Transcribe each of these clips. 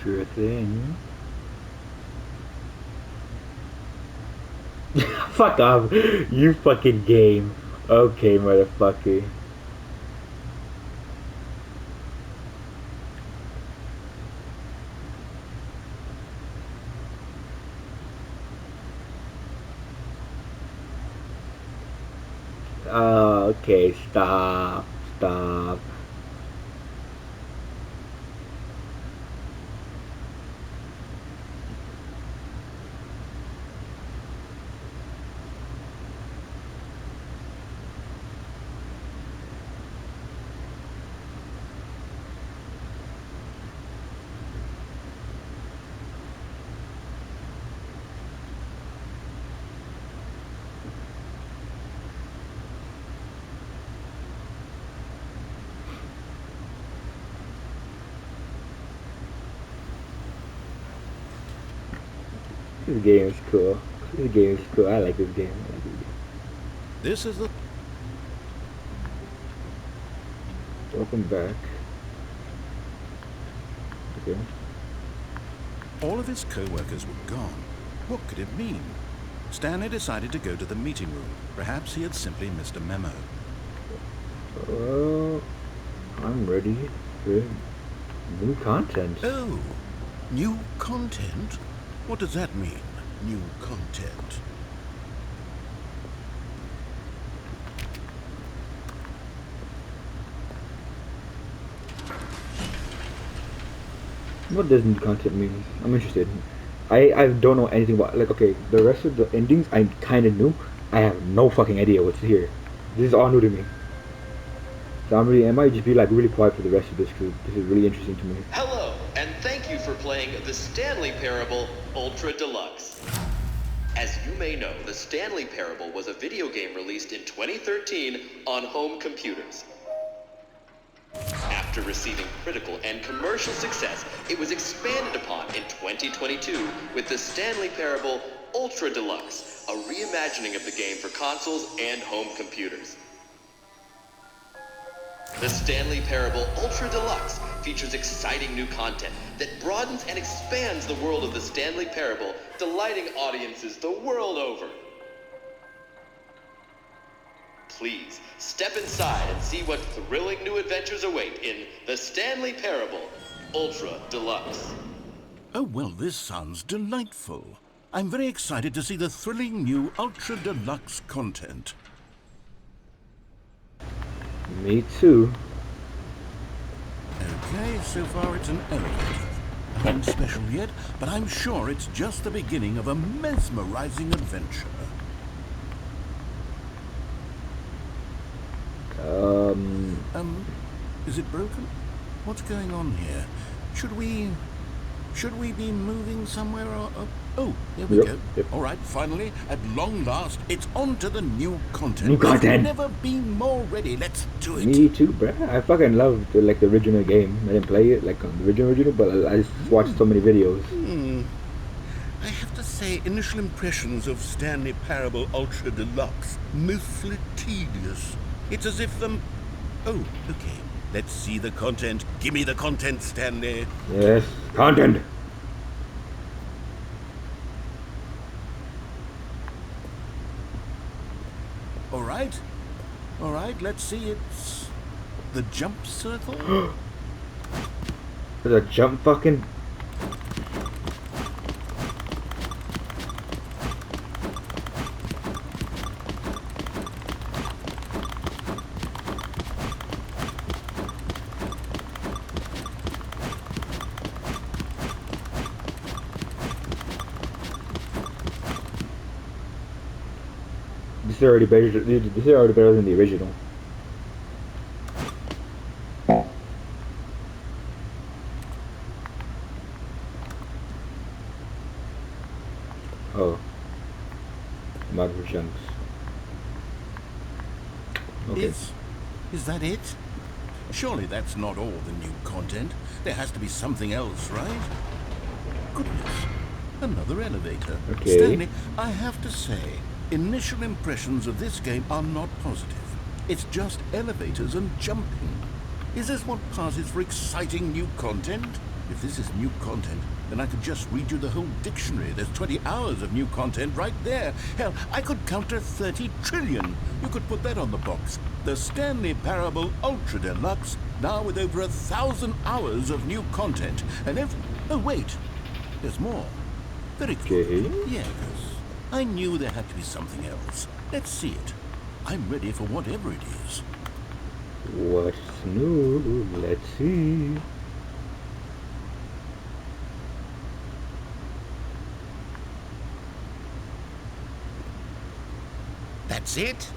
Sure thing. Fuck off. You fucking game. Okay, motherfucker. Okay, stop. Stop. This game is cool. This game is cool. I like this game. I like this game. This is the... Welcome back. Okay. All of his co-workers were gone. What could it mean? Stanley decided to go to the meeting room. Perhaps he had simply missed a memo. I'm ready for new content. Oh, new content? What does that mean, new content? What does new content mean? I'm interested. I don't know anything about, like, okay, the rest of the endings I kind of knew. I have no fucking idea what's here. This is all new to me. So I might just be like really quiet for the rest of this because this is really interesting to me. Hello, and thank you for playing the Stanley Parable Ultra Deluxe. As you may know, the Stanley Parable was a video game released in 2013 on home computers. After receiving critical and commercial success, it was expanded upon in 2022 with the Stanley Parable Ultra Deluxe, a reimagining of the game for consoles and home computers. The Stanley Parable Ultra Deluxe features exciting new content that broadens and expands the world of the Stanley Parable, delighting audiences the world over. Please, step inside and see what thrilling new adventures await in the Stanley Parable Ultra Deluxe. Oh, well, this sounds delightful. I'm very excited to see the thrilling new Ultra Deluxe content. Me too. Okay, so far it's an elevator. Nothing special yet, but I'm sure it's just the beginning of a mesmerizing adventure. Is it broken? What's going on here? Should we be moving somewhere or... Oh, here we go. Yep. All right, finally, at long last, it's on to the new content. New content. I've never been more ready. Let's do it. Me too, bruh. I fucking love the original game. I didn't play it like on the original, but I just watched so many videos. I have to say, initial impressions of Stanley Parable Ultra Deluxe, mostly tedious. It's as if them... Oh, okay. Let's see the content. Give me the content, Stanley. Yes, content. All right, let's see. It's the jump circle. There's a jump fucking... This is already better. This is already better than the original. Oh, micro chunks. Okay. Is that it? Surely that's not all the new content. There has to be something else, right? Goodness, another elevator. Okay. Stanley, I have to say, initial impressions of this game are not positive. It's just elevators and jumping. Is this what passes for exciting new content? If this is new content, then I could just read you the whole dictionary. There's 20 hours of new content right there. Hell, I could counter 30 trillion. You could put that on the box. The Stanley Parable Ultra Deluxe, now with over 1,000 hours of new content. And oh, wait. There's more. Very good. Okay. Yes. I knew there had to be something else. Let's see it. I'm ready for whatever it is. What's new? Let's see. That's it?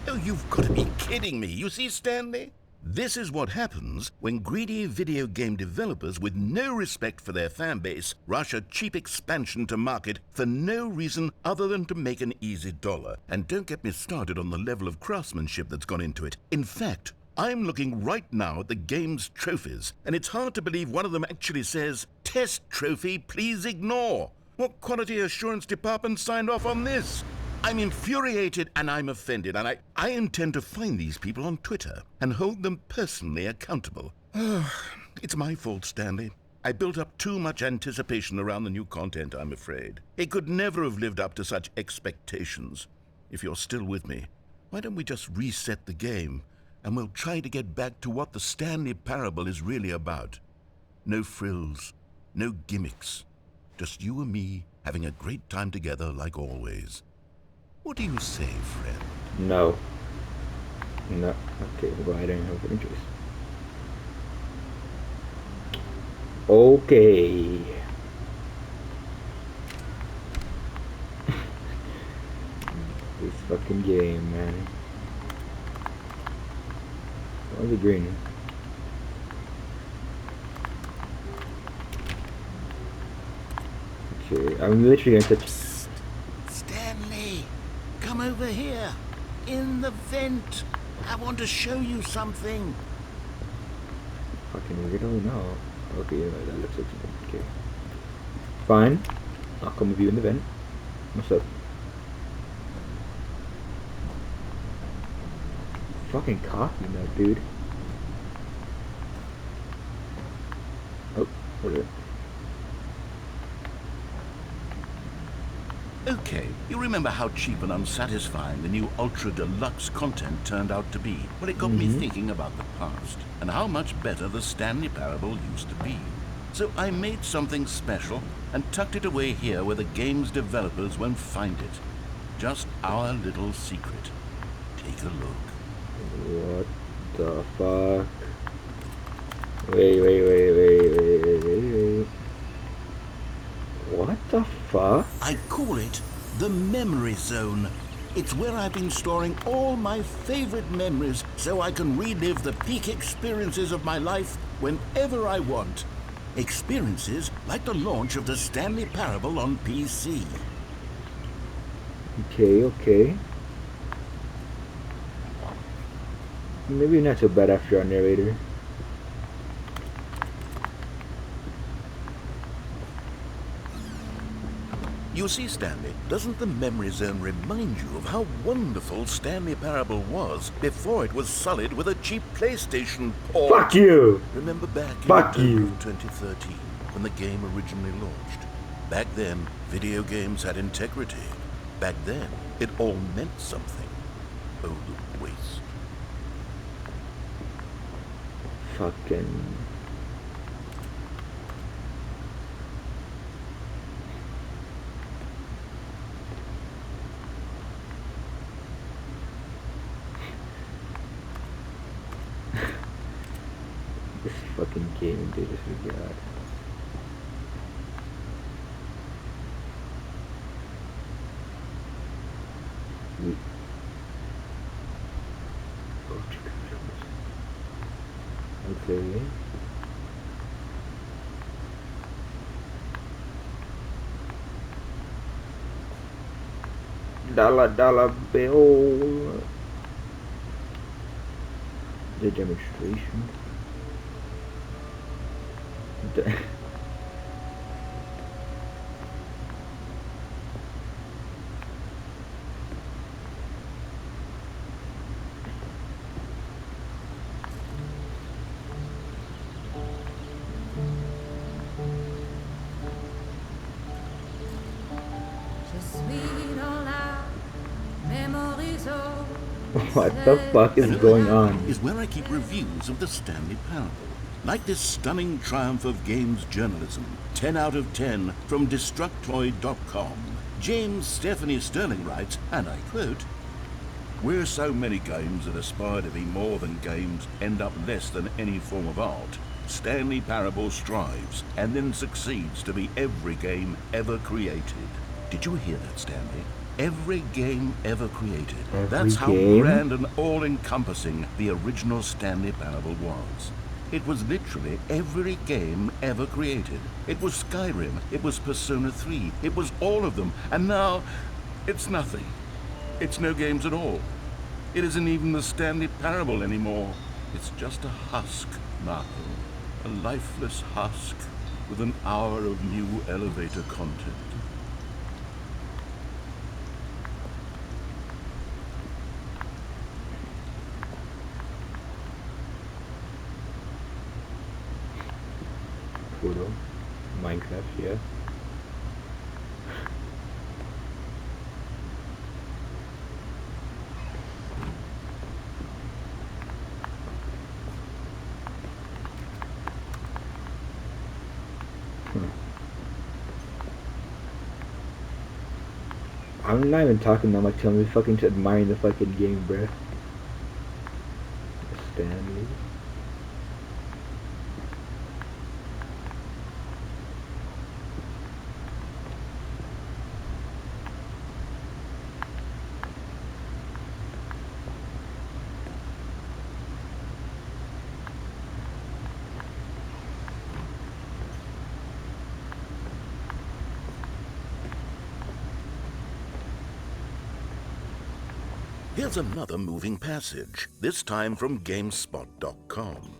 Oh, you've got to be kidding me. You see, Stanley? This is what happens when greedy video game developers with no respect for their fan base rush a cheap expansion to market for no reason other than to make an easy dollar. And don't get me started on the level of craftsmanship that's gone into it. In fact, I'm looking right now at the game's trophies, and it's hard to believe one of them actually says, "Test trophy, please ignore." What quality assurance department signed off on this? I'm infuriated and I'm offended, and I intend to find these people on Twitter and hold them personally accountable. It's my fault, Stanley. I built up too much anticipation around the new content, I'm afraid. It could never have lived up to such expectations. If you're still with me, why don't we just reset the game and we'll try to get back to what the Stanley Parable is really about. No frills, no gimmicks. Just you and me having a great time together like always. What do you say, friend? No. No. Okay, we'll go ahead and have an choice. Okay. This fucking game, man. Why is it green? Okay, I'm literally gonna touch. Stanley, come over here. In the vent. I want to show you something. Fucking weirdo, no. Okay, that looks like something. Okay. Fine. I'll come with you in the vent. What's up? Fucking coffee nut, dude. Oh, what is it? Okay, you remember how cheap and unsatisfying the new Ultra Deluxe content turned out to be? Well, it got me thinking about the past and how much better the Stanley Parable used to be. So I made something special and tucked it away here where the game's developers won't find it. Just our little secret. Take a look. What the fuck? Wait. What the fuck? I call it the Memory Zone. It's where I've been storing all my favorite memories so I can relive the peak experiences of my life whenever I want. Experiences like the launch of the Stanley Parable on PC. Okay. Maybe not so bad after our narrator. You see, Stanley, doesn't the Memory Zone remind you of how wonderful Stanley Parable was before it was sullied with a cheap PlayStation port? Fuck you! Remember back in Fuck October you. of 2013, when the game originally launched? Back then, video games had integrity. Back then, it all meant something. Oh, the waste. Fucking... This fucking game, dude, this is god. Okay. Dollar bill. The demonstration. What the fuck is And over going here on? is where I keep reviews of the Stanley Parable. Like this stunning triumph of games journalism, 10 out of 10 from Destructoid.com. James Stephanie Sterling writes, and I quote, "Where so many games that aspire to be more than games end up less than any form of art, Stanley Parable strives and then succeeds to be every game ever created." Did you hear that, Stanley? Every game ever created. Every That's how game? grand and all-encompassing the original Stanley Parable was. It was literally every game ever created. It was Skyrim, it was Persona 3, it was all of them, and now it's nothing. It's no games at all. It isn't even the Stanley Parable anymore. It's just a husk now. A lifeless husk with an hour of new elevator content. Photo. Minecraft, yeah. I'm not even talking that much. I'm just fucking admiring the fucking game, bruh. Stanley. Here's another moving passage, this time from GameSpot.com.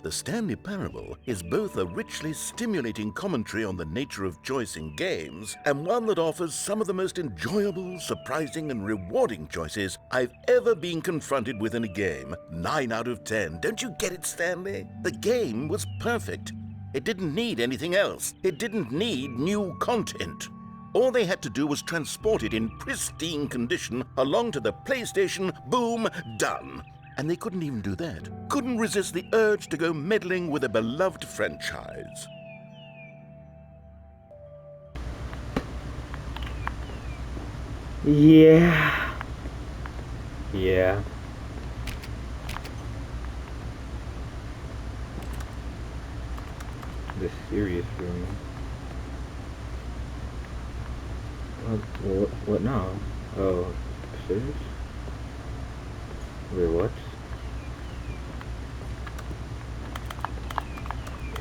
The Stanley Parable is both a richly stimulating commentary on the nature of choice in games and one that offers some of the most enjoyable, surprising, and rewarding choices I've ever been confronted with in a game. 9 out of 10. Don't you get it, Stanley? The game was perfect. It didn't need anything else. It didn't need new content. All they had to do was transport it in pristine condition along to the PlayStation, boom, done. And they couldn't even do that. Couldn't resist the urge to go meddling with a beloved franchise. Yeah. Yeah. The serious room. What now? Oh, serious? Wait, what?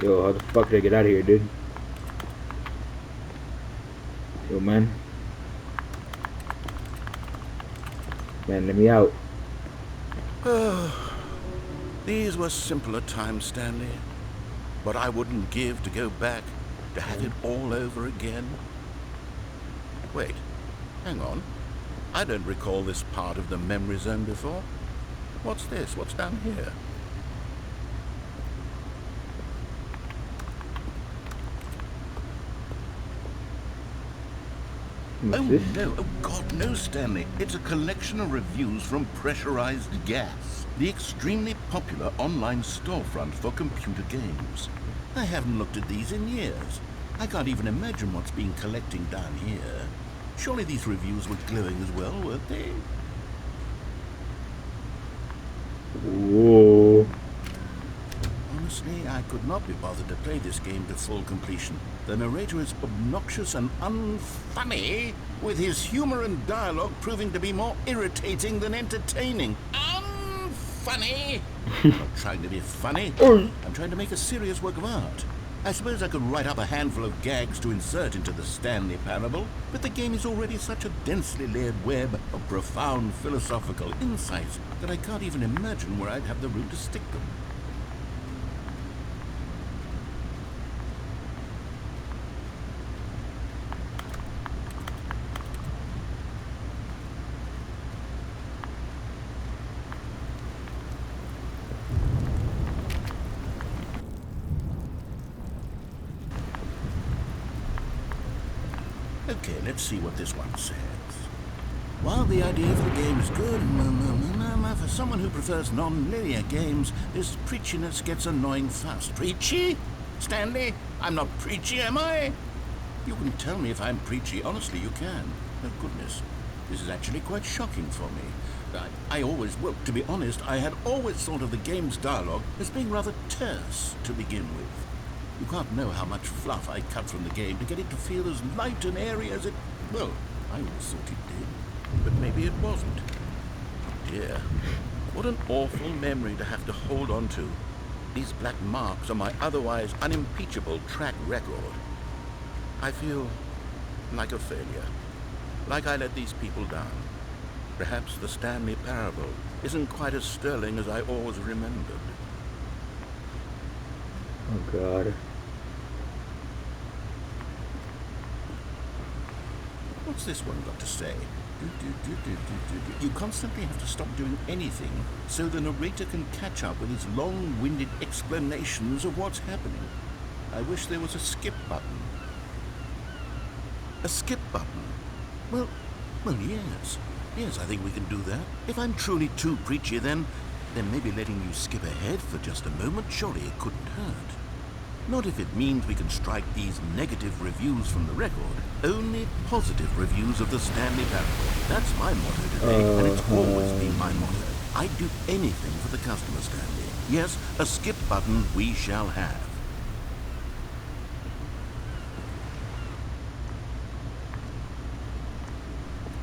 Yo, how the fuck did I get out of here, dude? Yo, man. Man, let me out. These were simpler times, Stanley. But I wouldn't give to go back, to have it all over again. Wait, hang on. I don't recall this part of the memory zone before. What's this? What's down here? What's this? No, oh God, no, Stanley. It's a collection of reviews from Pressurized Gas, the extremely popular online storefront for computer games. I haven't looked at these in years. I can't even imagine what's been collecting down here. Surely these reviews were glowing as well, weren't they? Whoa. Honestly, I could not be bothered to play this game to full completion. The narrator is obnoxious and unfunny, with his humor and dialogue proving to be more irritating than entertaining. Unfunny! I'm not trying to be funny. I'm trying to make a serious work of art. I suppose I could write up a handful of gags to insert into the Stanley Parable, but the game is already such a densely layered web of profound philosophical insights that I can't even imagine where I'd have the room to stick them. Okay, let's see what this one says. While the idea for the game is good, Now, for someone who prefers non-linear games, this preachiness gets annoying fast. Preachy? Stanley, I'm not preachy, am I? You can tell me if I'm preachy. Honestly, you can. Oh, goodness. This is actually quite shocking for me. Well, to be honest, I had always thought of the game's dialogue as being rather terse to begin with. You can't know how much fluff I cut from the game to get it to feel as light and airy as it... Well, I always thought it did, but maybe it wasn't. Oh dear, what an awful memory to have to hold on to. These black marks on my otherwise unimpeachable track record. I feel like a failure, like I let these people down. Perhaps the Stanley parable isn't quite as sterling as I always remembered. Oh God. What's this one got to say? You constantly have to stop doing anything so the narrator can catch up with his long-winded explanations of what's happening. I wish there was a skip button. A skip button? Well, yes. Yes, I think we can do that. If I'm truly too preachy, then maybe letting you skip ahead for just a moment, surely it couldn't hurt. Not if it means we can strike these negative reviews from the record. Only positive reviews of the Stanley parable. That's my motto today, and it's always been my motto. I'd do anything for the customer, Stanley. Yes, a skip button we shall have.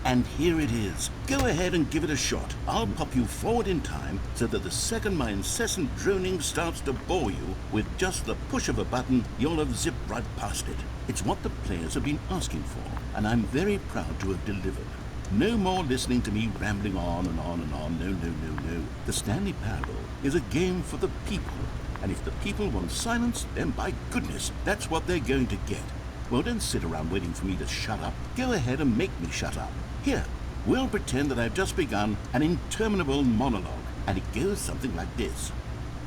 And here it is. Go ahead and give it a shot. I'll pop you forward in time so that the second my incessant droning starts to bore you, with just the push of a button, you'll have zipped right past it. It's what the players have been asking for, and I'm very proud to have delivered. No more listening to me rambling on and on and on. No. The Stanley Parable is a game for the people, and if the people want silence, then by goodness, that's what they're going to get. Well, don't sit around waiting for me to shut up. Go ahead and make me shut up. Here, we'll pretend that I've just begun an interminable monologue, and it goes something like this.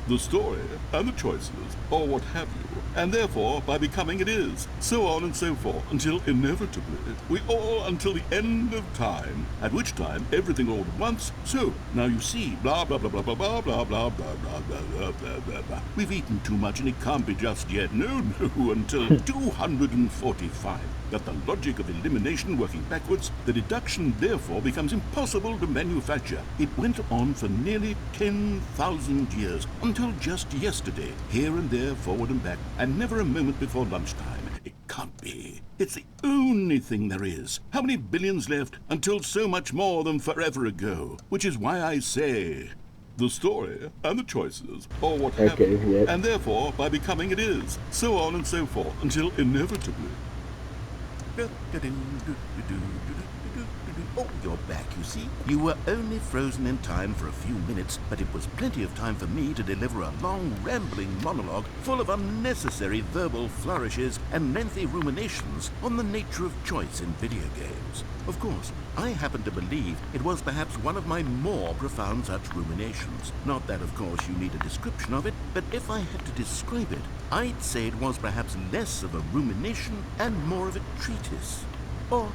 The story and the choices, or what have you, and therefore by becoming it is, so on and so forth, until inevitably we all until the end of time, at which time everything all at once. So now you see, blah blah blah blah blah blah blah blah blah blah blah blah blah blah. We've eaten too much and it can't be just yet. No, until 245. That the logic of elimination working backwards, the deduction therefore becomes impossible to manufacture. It went on for nearly 10,000 years, until just yesterday, here and there, forward and back, and never a moment before lunchtime. It can't be. It's the only thing there is. How many billions left until so much more than forever ago? Which is why I say... the story and the choices, or what have you, yeah. and therefore by becoming it is, so on and so forth, until inevitably... Oh, you're back, you see. You were only frozen in time for a few minutes, but it was plenty of time for me to deliver a long, rambling monologue full of unnecessary verbal flourishes and lengthy ruminations on the nature of choice in video games. Of course, I happen to believe it was perhaps one of my more profound such ruminations. Not that, of course, you need a description of it, but if I had to describe it, I'd say it was perhaps less of a rumination and more of a treatise. Or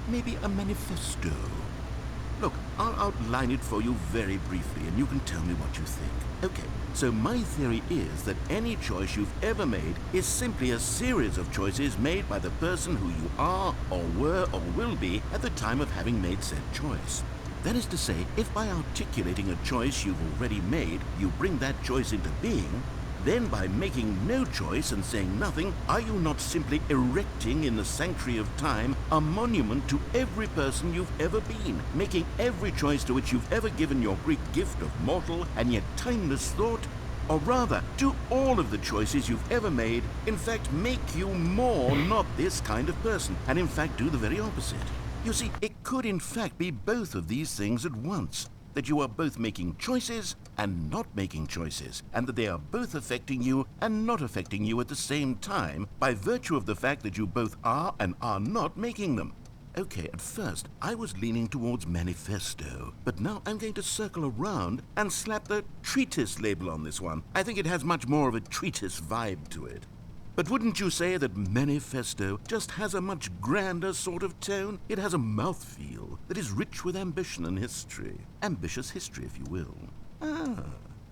maybe a manifesto. Look, I'll outline it for you very briefly, and you can tell me what you think. Okay, so my theory is that any choice you've ever made is simply a series of choices made by the person who you are, or were, or will be at the time of having made said choice. That is to say, if by articulating a choice you've already made, you bring that choice into being, then by making no choice and saying nothing, are you not simply erecting in the sanctuary of time a monument to every person you've ever been, making every choice to which you've ever given your Greek gift of mortal and yet timeless thought? Or rather, do all of the choices you've ever made in fact make you more not this kind of person, and in fact do the very opposite? You see, it could in fact be both of these things at once. That you are both making choices and not making choices, and that they are both affecting you and not affecting you at the same time by virtue of the fact that you both are and are not making them. Okay, at first I was leaning towards manifesto, but now I'm going to circle around and slap the treatise label on this one. I think it has much more of a treatise vibe to it. But wouldn't you say that manifesto just has a much grander sort of tone? It has a mouthfeel that is rich with ambition and history. Ambitious history, if you will. Ah.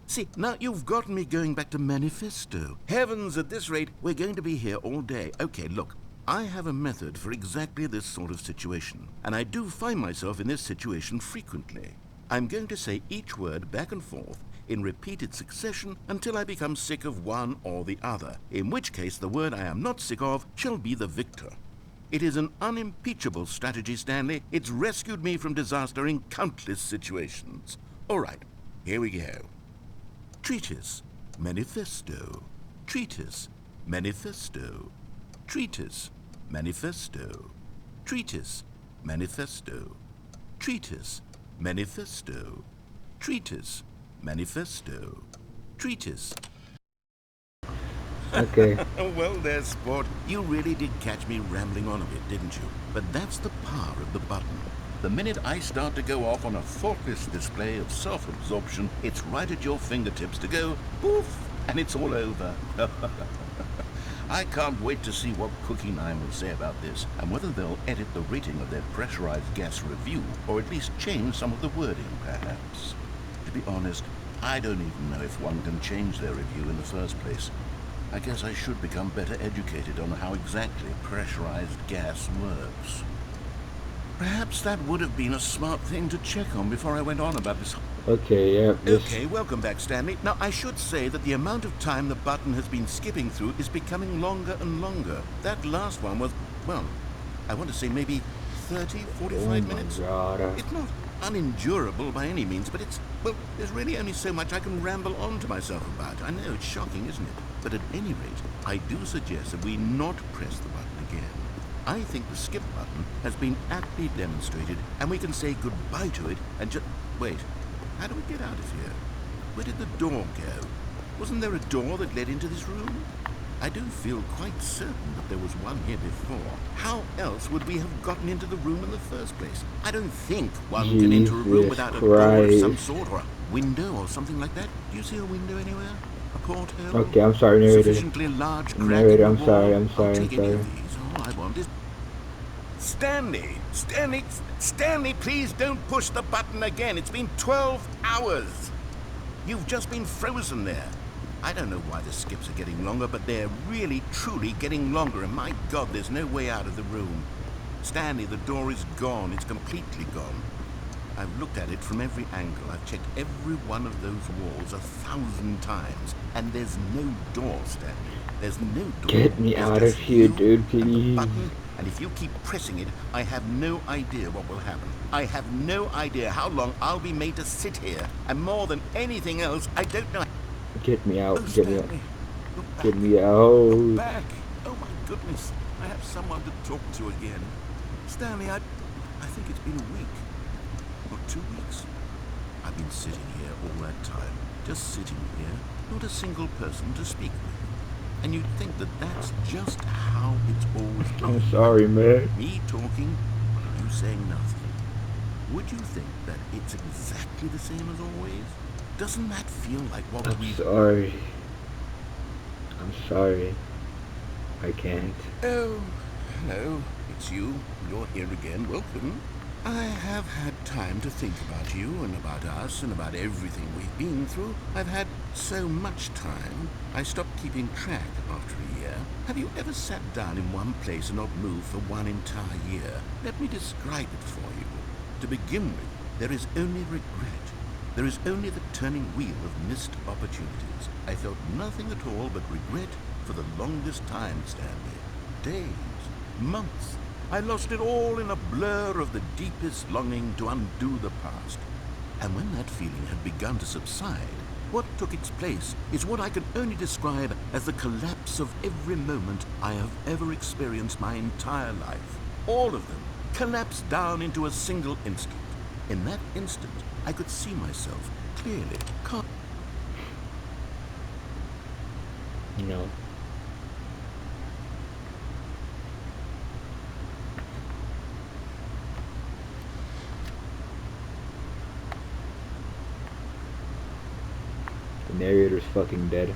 See, now you've gotten me going back to manifesto. Heavens, at this rate, we're going to be here all day. Okay, look, I have a method for exactly this sort of situation, and I do find myself in this situation frequently. I'm going to say each word back and forth in repeated succession until I become sick of one or the other, in which case the word I am not sick of shall be the victor. It is an unimpeachable strategy, Stanley. It's rescued me from disaster in countless situations. All right, here we go. Treatise, manifesto. Treatise, manifesto. Treatise, manifesto. Treatise, manifesto. Treatise, manifesto. Treatise, manifesto. Treatise. Okay. Well there, sport. You really did catch me rambling on a bit, didn't you? But that's the power of the button. The minute I start to go off on a thoughtless display of self-absorption, it's right at your fingertips to go poof, and it's all over. I can't wait to see what Cookie 9 will say about this, and whether they'll edit the rating of their pressurized gas review, or at least change some of the wording, perhaps. To be honest, I don't even know if one can change their review in the first place. I guess I should become better educated on how exactly pressurized gas works. Perhaps that would have been a smart thing to check on before I went on about this. Okay, yeah. Okay, welcome back, Stanley. Now, I should say that the amount of time the button has been skipping through is becoming longer and longer. That last one was, well, I want to say maybe 30, 45 minutes. God. It's not unendurable by any means, but it's, well, there's really only so much I can ramble on to myself about. I know, it's shocking, isn't it? But at any rate, I do suggest that we not press the button again. I think the skip button has been aptly demonstrated, and we can say goodbye to it and just... Wait, how do we get out of here? Where did the door go? Wasn't there a door that led into this room? I do feel quite certain that there was one here before. How else would we have gotten into the room in the first place? I don't think one can enter a room without a door of some sort, or a window or something like that. Do you see a window anywhere? A porthole? Okay, I'm sorry, narrator. Sufficiently large crack Narrator, in the I'm wall? sorry, I'm I'll sorry, take I'm any sorry. of these. All I want is... Stanley, please don't push the button again. It's been 12 hours. You've just been frozen there. I don't know why the skips are getting longer, but they're really, truly getting longer, and my God, there's no way out of the room. Stanley, the door is gone. It's completely gone. I've looked at it from every angle. I've checked every one of those walls 1,000 times, and there's no door, Stanley. There's no door. Get me There's out of just here, you dude, and the please. button, and if you keep pressing it, I have no idea what will happen. I have no idea how long I'll be made to sit here, and more than anything else, I don't know. Get me out, Oh, get me out. Stanley, you're back. Get me You're out. back. Oh my goodness, I have someone to talk to again. Stanley, I think it's been a week. Or 2 weeks. I've been sitting here all that time. Just sitting here, not a single person to speak with. And you'd think that that's just how it's always been. I'm sorry, man. Me talking, you saying nothing. Would you think that it's exactly the same as always? Doesn't that feel like what I'm we... sorry. I'm sorry. I can't. Oh, hello. It's you. You're here again. Welcome. I have had time to think about you and about us and about everything we've been through. I've had so much time, I stopped keeping track after a year. Have you ever sat down in one place and not moved for one entire year? Let me describe it for you. To begin with, there is only regret. There is only the turning wheel of missed opportunities. I felt nothing at all but regret for the longest time, Stanley. Days, months. I lost it all in a blur of the deepest longing to undo the past. And when that feeling had begun to subside, what took its place is what I can only describe as the collapse of every moment I have ever experienced my entire life. All of them collapsed down into a single instant. In that instant, I could see myself clearly. No. The narrator's fucking dead.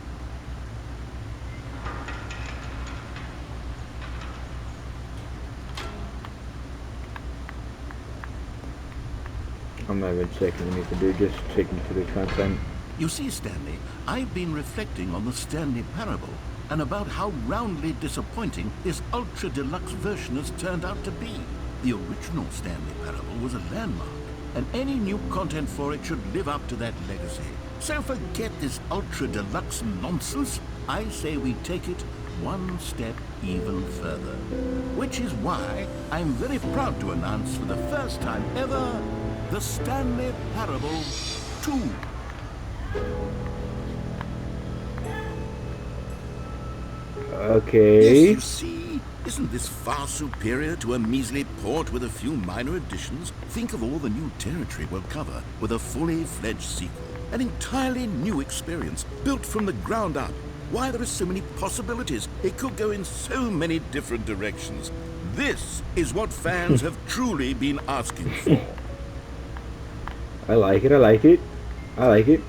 I'm not even checking anything, dude. Just taking to the content. You see, Stanley, I've been reflecting on the Stanley Parable and about how roundly disappointing this Ultra Deluxe version has turned out to be. The original Stanley Parable was a landmark, and any new content for it should live up to that legacy. So forget this Ultra Deluxe nonsense. I say we take it one step even further. Which is why I'm very proud to announce for the first time ever, the Stanley Parable 2. Okay. Yes, you see? Isn't this far superior to a measly port with a few minor additions? Think of all the new territory we'll cover with a fully fledged sequel. An entirely new experience, built from the ground up. Why, there are so many possibilities. It could go in so many different directions. This is what fans have truly been asking for. I like it. I like it. I like it.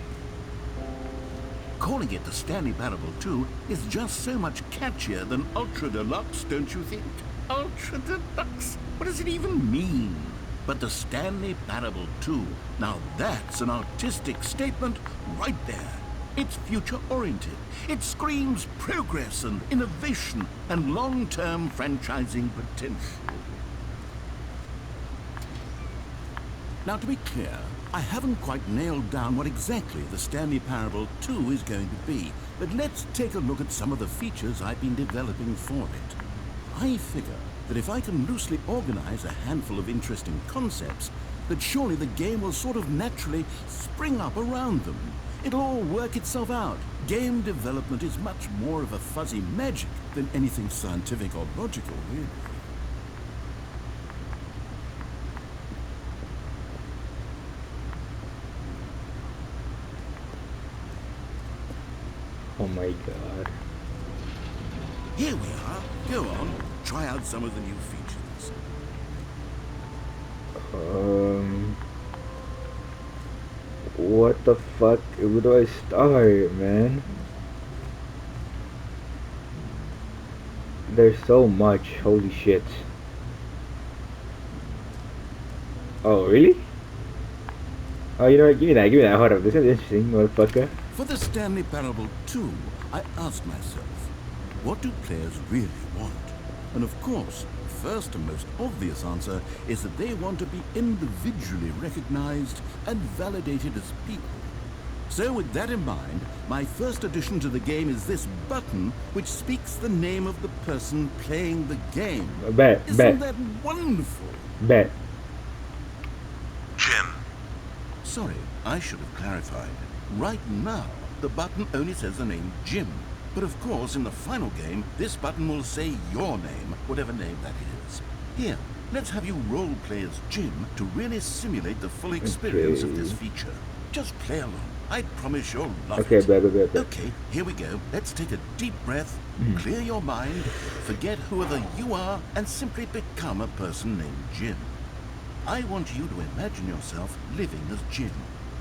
Calling it the Stanley Parable 2 is just so much catchier than Ultra Deluxe, don't you think? Ultra Deluxe? What does it even mean? But the Stanley Parable 2, now that's an artistic statement right there. It's future-oriented. It screams progress and innovation and long-term franchising potential. Now, to be clear, I haven't quite nailed down what exactly the Stanley Parable 2 is going to be, but let's take a look at some of the features I've been developing for it. I figure that if I can loosely organize a handful of interesting concepts, that surely the game will sort of naturally spring up around them. It'll all work itself out. Game development is much more of a fuzzy magic than anything scientific or logical, really. Oh my god. Here we are. Go on. Try out some of the new features. What the fuck? Where do I start, man? There's so much. Holy shit. Oh, really? Oh, you know what? Give me that. Give me that. Hold up. This is interesting, motherfucker. For the Stanley Parable 2, I asked myself, what do players really want? And of course, the first and most obvious answer is that they want to be individually recognized and validated as people. So with that in mind, my first addition to the game is this button which speaks the name of the person playing the game. Isn't that wonderful? Bet. Jim. Sorry, I should have clarified. Right now, the button only says the name Jim. But of course, in the final game, this button will say your name, whatever name that is. Here, let's have you role-play as Jim to really simulate the full experience of this feature. Just play along. I promise you'll love it. Bet. Okay, here we go. Let's take a deep breath, clear your mind, forget whoever you are, and simply become a person named Jim. I want you to imagine yourself living as Jim.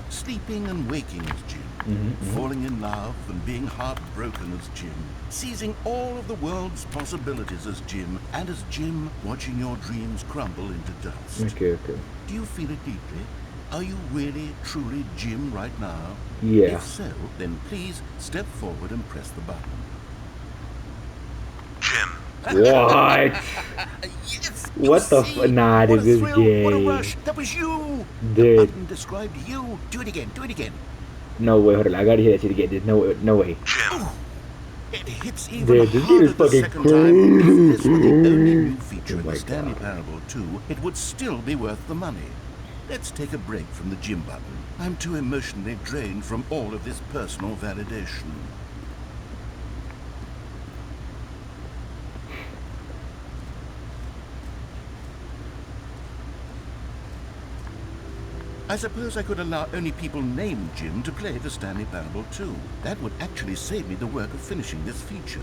Sleeping and waking as Jim, falling in love and being heartbroken as Jim, seizing all of the world's possibilities as Jim, and as Jim, watching your dreams crumble into dust. Okay. Do you feel it deeply? Are you really, truly Jim right now? Yeah. If so, then please step forward and press the button. Jim. What? Yes, What the see? Nah, What a this is thrill, gay. what a rush. That was you. Dude. The button described you. Do it again. No way, hold on. I gotta hear that shit again. There's no way. Jim. It hits even Dude, this harder is the fucking second time. If this were the only new crazy. feature Oh in my the Stanley God. Parable 2, it would still be worth the money. Let's take a break from the Jim button. I'm too emotionally drained from all of this personal validation. I suppose I could allow only people named Jim to play the Stanley Parable 2. That would actually save me the work of finishing this feature.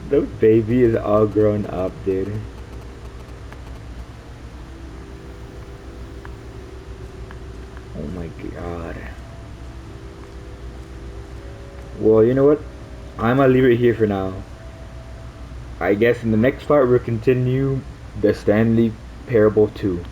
The baby is all grown up, dude. Oh my god. Well, you know what? I'm gonna leave it here for now. I guess in the next part we'll continue the Stanley Parable 2.